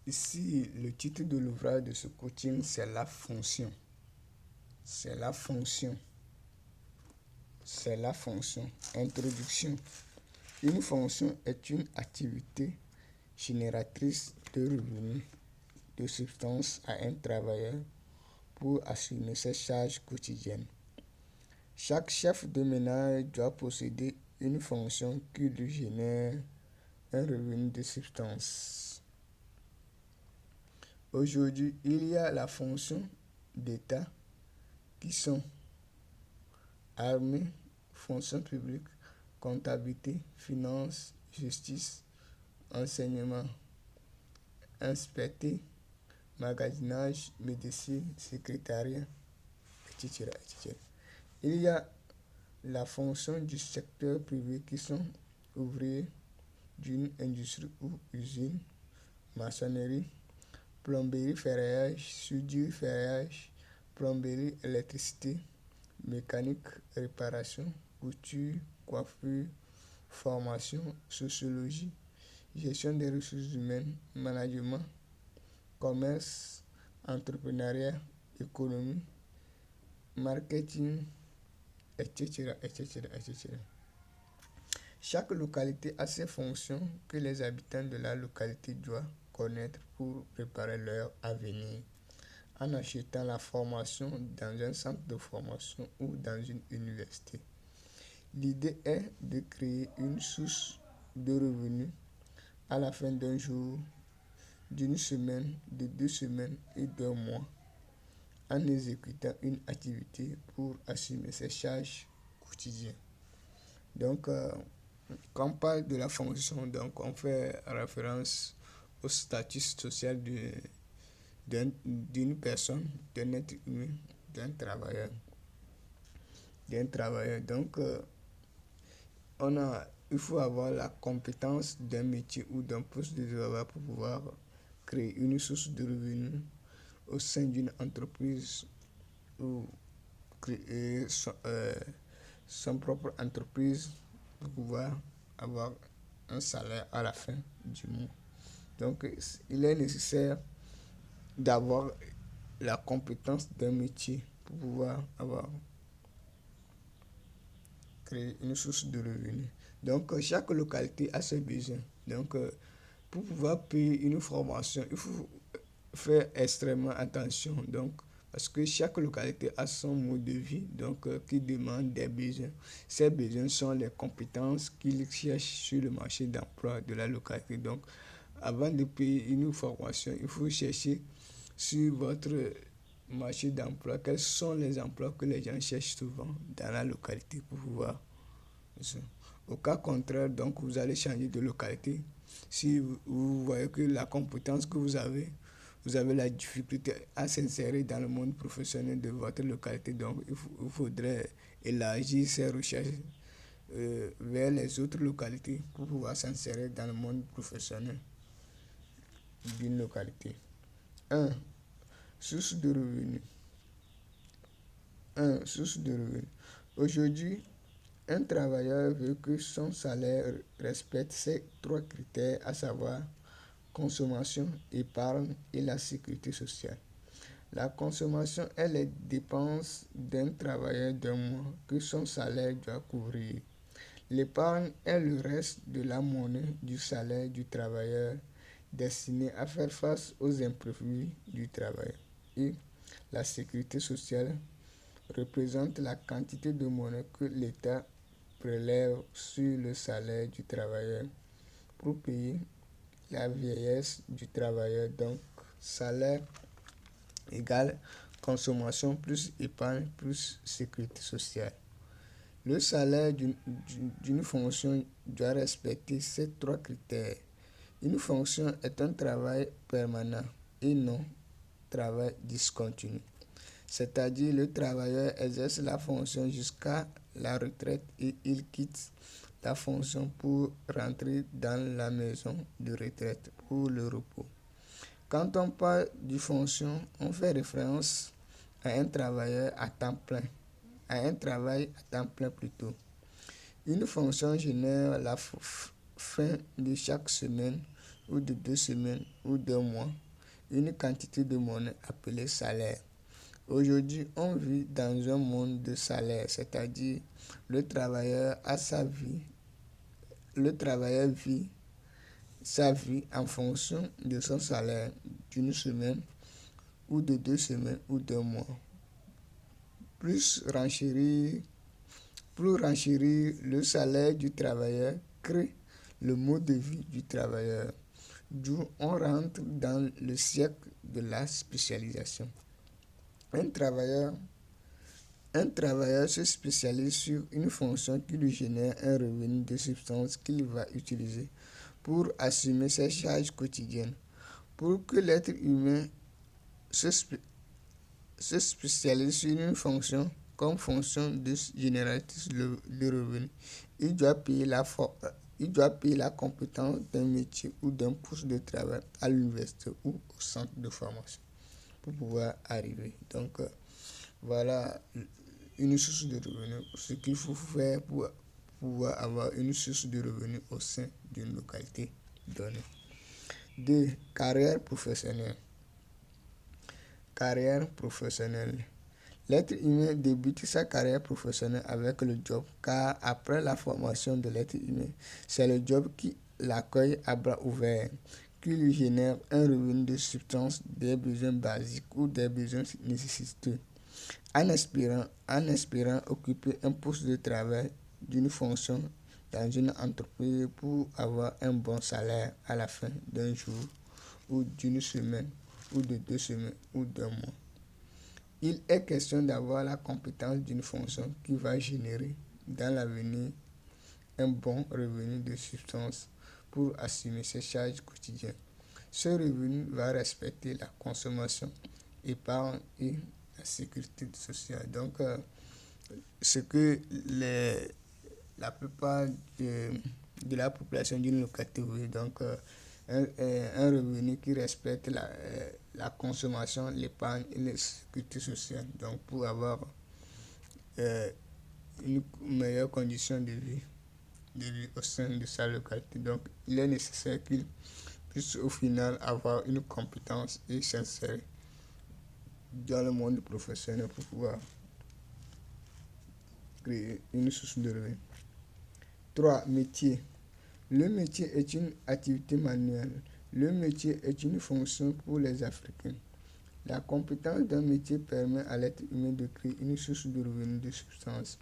Ici, le titre de l'ouvrage de ce coaching, c'est la fonction. C'est la fonction. C'est la fonction. Introduction. Une fonction est une activité génératrice de revenus, de substance à un travailleur pour assumer ses charges quotidiennes. Chaque chef de ménage doit posséder une fonction qui lui génère un revenu de substance. Aujourd'hui, il y a la fonction d'État qui sont armée, fonction publique, comptabilité, finance, justice, enseignement, inspecté, magasinage, médecine, secrétariat, etc., etc. Il y a la fonction du secteur privé qui sont ouvriers d'une industrie ou usine, maçonnerie, plomberie, ferraillage, soudure, ferraillage, plomberie, électricité, mécanique, réparation, couture, coiffure, formation, sociologie, gestion des ressources humaines, management, commerce, entrepreneuriat, économie, marketing, etc., etc., etc. Chaque localité a ses fonctions que les habitants de la localité doivent connaître pour préparer leur avenir en achetant la formation dans un centre de formation ou dans une université. L'idée est de créer une source de revenus à la fin d'un jour, d'une semaine, de 2 semaines et d'un mois en exécutant une activité pour assumer ses charges quotidiennes. Donc, quand on parle de la fonction, donc on fait référence au statut social d'une personne, d'un être humain, d'un travailleur. Donc, il faut avoir la compétence d'un métier ou d'un poste de travail pour pouvoir créer une source de revenus au sein d'une entreprise ou créer son propre entreprise pour pouvoir avoir un salaire à la fin du mois. Donc, il est nécessaire d'avoir la compétence d'un métier pour pouvoir créer une source de revenus. Donc, chaque localité a ses besoins. Donc, pour pouvoir payer une formation, il faut faire extrêmement attention. Donc, parce que chaque localité a son mode de vie, donc qui demande des besoins. Ces besoins sont les compétences qu'ils cherchent sur le marché d'emploi de la localité. Donc, avant de payer une formation, il faut chercher sur votre marché d'emploi quels sont les emplois que les gens cherchent souvent dans la localité pour pouvoir. Au cas contraire, donc vous allez changer de localité. Si vous voyez que la compétence que vous avez la difficulté à s'insérer dans le monde professionnel de votre localité, donc il faudrait élargir ses recherches vers les autres localités pour pouvoir s'insérer dans le monde professionnel d'une localité. 1. Source de revenus. Source de revenus. Aujourd'hui, un travailleur veut que son salaire respecte ces 3 critères, à savoir consommation, épargne et la sécurité sociale. La consommation est les dépenses d'un travailleur d'un mois que son salaire doit couvrir. L'épargne est le reste de la monnaie du salaire du travailleur destiné à faire face aux imprévus du travail. Et la sécurité sociale représente la quantité de monnaie que l'État prélève sur le salaire du travailleur pour payer la vieillesse du travailleur. Donc, salaire égale consommation plus épargne plus sécurité sociale. Le salaire d'une fonction doit respecter ces 3 critères. Une fonction est un travail permanent et non travail discontinu. C'est-à-dire le travailleur exerce la fonction jusqu'à la retraite et il quitte la fonction pour rentrer dans la maison de retraite pour le repos. Quand on parle de fonction, on fait référence à un travailleur à temps plein, à un travail à temps plein plutôt. Une fonction génère à la fin de chaque semaine ou de 2 semaines ou d'1 mois, une quantité de monnaie appelée salaire. Aujourd'hui, on vit dans un monde de salaire, c'est-à-dire le travailleur vit sa vie en fonction de son salaire d'une semaine ou de 2 semaines ou d'1 mois. Plus renchérir le salaire du travailleur crée le mode de vie du travailleur, d'où on rentre dans le siècle de la spécialisation. Un travailleur se spécialise sur une fonction qui lui génère un revenu de substance qu'il va utiliser pour assumer ses charges quotidiennes. Pour que l'être humain se spécialise sur une fonction comme fonction de génératrice de revenus, il doit payer la compétence d'un métier ou d'un poste de travail à l'université ou au centre de formation pour pouvoir arriver. Donc, voilà une source de revenus, ce qu'il faut faire pour pouvoir avoir une source de revenus au sein d'une localité donnée. 2. Carrière professionnelle. Carrière professionnelle. L'être humain débute sa carrière professionnelle avec le job, car après la formation de l'être humain, c'est le job qui l'accueille à bras ouverts, qui lui génère un revenu de substance, des besoins basiques ou des besoins nécessiteux, en espérant occuper un poste de travail d'une fonction dans une entreprise pour avoir un bon salaire à la fin d'un jour ou d'une semaine ou de 2 semaines ou d'1 mois. Il est question d'avoir la compétence d'une fonction qui va générer dans l'avenir un bon revenu de substance pour assumer ses charges quotidiennes. Ce revenu va respecter la consommation, épargne et la sécurité sociale. Donc, ce que la plupart de la population d'une localité veut, donc un revenu qui respecte la consommation, l'épargne et la sécurité sociale. Donc, pour avoir une meilleure condition de vie au sein de sa localité. Donc, il est nécessaire qu'il puisse au final avoir une compétence et s'insérer dans le monde professionnel pour pouvoir créer une source de revenus. 3. Métier. Le métier est une activité manuelle. Le métier est une fonction pour les Africains. La compétence d'un métier permet à l'être humain de créer une source de revenus de substance.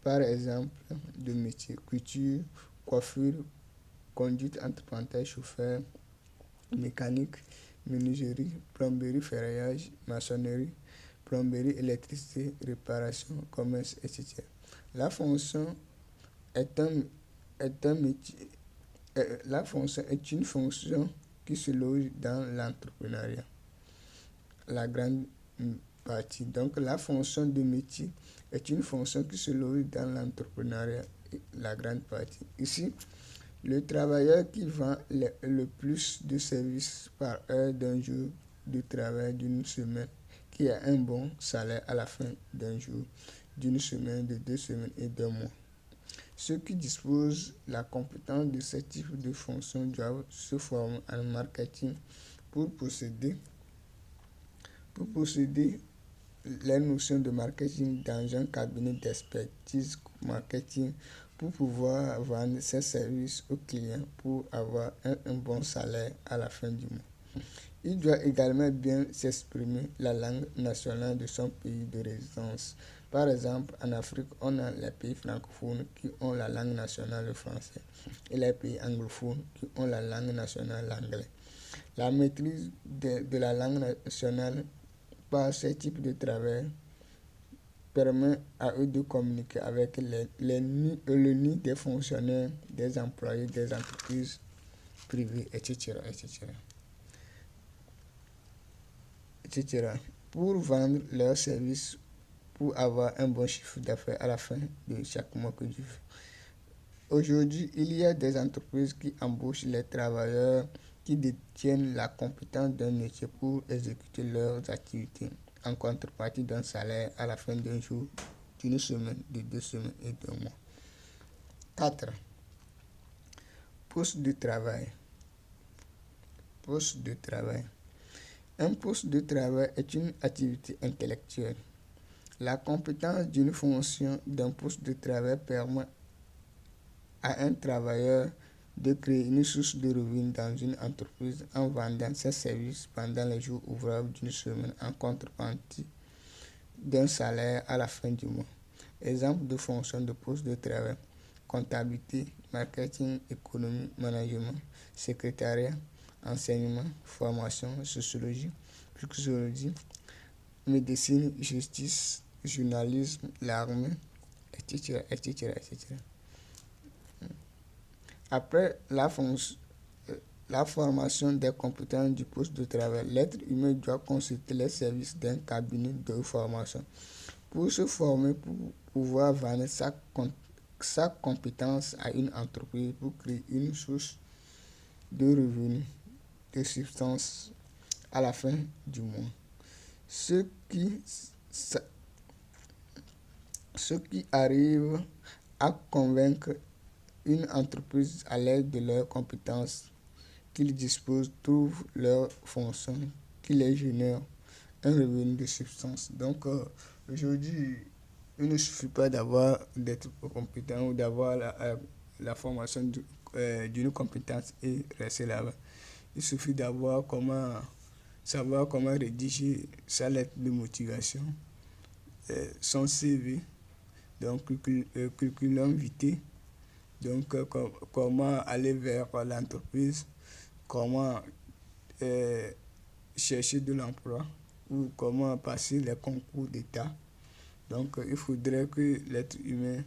Par exemple, de métiers: couture, coiffure, conduite entre parenthèses, chauffeur, mécanique, menuiserie, plomberie, ferraillage, maçonnerie, plomberie, électricité, réparation, commerce, etc. La fonction est une fonction qui se loge dans l'entrepreneuriat. La grande partie. Donc, la fonction de métier est une fonction qui se loge dans l'entrepreneuriat, la grande partie. Ici, le travailleur qui vend le plus de services par heure d'un jour de travail d'une semaine, qui a un bon salaire à la fin d'un jour, d'une semaine, de 2 semaines et d'1 mois. Ceux qui disposent la compétence de ce type de fonction doivent se former en marketing pour posséder les notions de marketing dans un cabinet d'expertise marketing pour pouvoir vendre ses services aux clients pour avoir un bon salaire à la fin du mois. Il doit également bien s'exprimer la langue nationale de son pays de résidence. Par exemple, en Afrique, on a les pays francophones qui ont la langue nationale le français et les pays anglophones qui ont la langue nationale l'anglais. La maîtrise de la langue nationale par ce type de travail permet à eux de communiquer avec le nid des fonctionnaires, des employés, des entreprises privées, etc. pour vendre leurs services, pour avoir un bon chiffre d'affaires à la fin de chaque mois que Dieu fait. Aujourd'hui, il y a des entreprises qui embauchent les travailleurs qui détiennent la compétence d'un métier pour exécuter leurs activités en contrepartie d'un salaire à la fin d'un jour, d'une semaine, de 2 semaines et d'1 mois. 4. Poste de travail. poste de travail. Un poste de travail est une activité intellectuelle. La compétence d'une fonction d'un poste de travail permet à un travailleur de créer une source de revenus dans une entreprise en vendant ses services pendant les jours ouvrables d'une semaine en contrepartie d'un salaire à la fin du mois. Exemple de fonction de poste de travail: comptabilité, marketing, économie, management, secrétariat, enseignement, formation, sociologie, psychologie, médecine, justice, journalisme, l'armée, etc., etc., etc. Après la formation des compétences du poste de travail, l'être humain doit consulter les services d'un cabinet de formation pour se former, pour pouvoir vendre sa compétence à une entreprise pour créer une source de revenus, de substance à la fin du mois. Ceux qui arrivent à convaincre une entreprise à l'aide de leurs compétences qu'ils disposent trouvent leur fonction qui les génère un revenu de substance. Donc aujourd'hui, il ne suffit pas d'être compétent ou d'avoir la formation d'une compétence et rester là-bas. Il suffit savoir comment rédiger sa lettre de motivation, son CV, donc curriculum vitae, donc comment aller vers l'entreprise, comment chercher de l'emploi ou comment passer les concours d'État. Donc il faudrait que l'être humain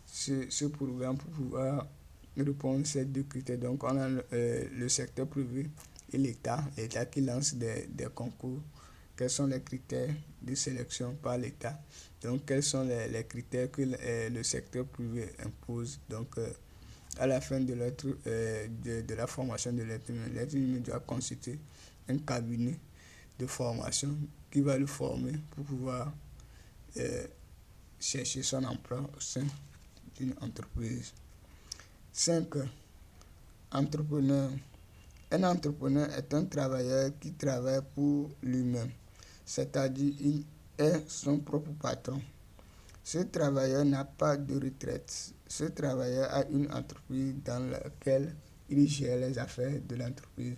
se programme pour pouvoir répondre à ces deux critères. Donc on a le secteur privé et l'État qui lance des concours. Quels sont les critères de sélection par l'État? Donc quels sont les critères que le secteur privé impose? Donc à la fin de la formation de l'être humain doit consulter un cabinet de formation qui va le former pour pouvoir chercher son emploi au sein d'une entreprise. 5. Entrepreneur. Un entrepreneur est un travailleur qui travaille pour lui-même, c'est-à-dire il est son propre patron. Ce travailleur n'a pas de retraite. Ce travailleur a une entreprise dans laquelle il gère les affaires de l'entreprise.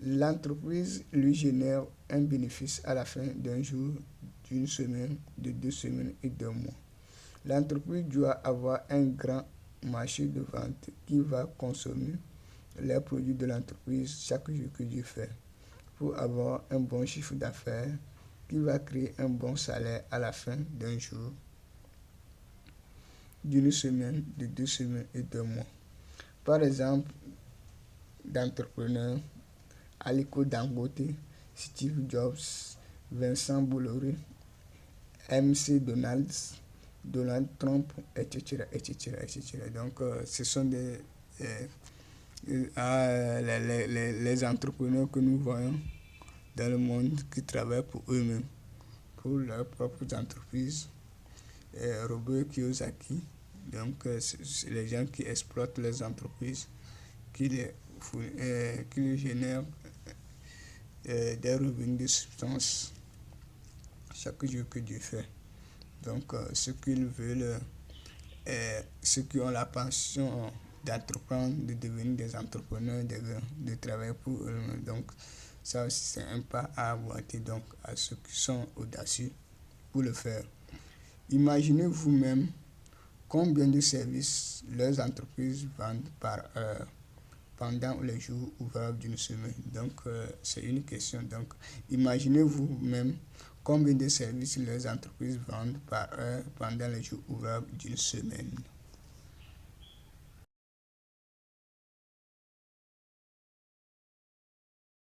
L'entreprise lui génère un bénéfice à la fin d'un jour, d'une semaine, de 2 semaines et d'1 mois. L'entreprise doit avoir un grand marché de vente qui va consommer les produits de l'entreprise chaque jour que Dieu fait pour avoir un bon chiffre d'affaires qui va créer un bon salaire à la fin d'un jour, d'une semaine, de 2 semaines et d'1 mois. Par exemple, d'entrepreneurs: Aliko Dangote, Steve Jobs, Vincent Bolloré, MC Donald Trump, etc., etc., etc. Donc ce sont les entrepreneurs que nous voyons dans le monde qui travaillent pour eux-mêmes, pour leurs propres entreprises. Robert Kiyosaki, donc c'est les gens qui exploitent les entreprises, qui les génèrent des revenus de substance chaque jour que Dieu fait. Donc ceux qu'ils veulent, ceux qui ont la passion d'entreprendre, de devenir des entrepreneurs, de travailler pour eux-mêmes. Donc ça aussi c'est un pas à aborder donc à ceux qui sont audacieux pour le faire. Imaginez vous-même combien de services leurs entreprises vendent par heure pendant les jours ouvrables d'une semaine. Donc c'est une question. Donc imaginez vous-même combien de services leurs entreprises vendent par heure pendant les jours ouvrables d'une semaine.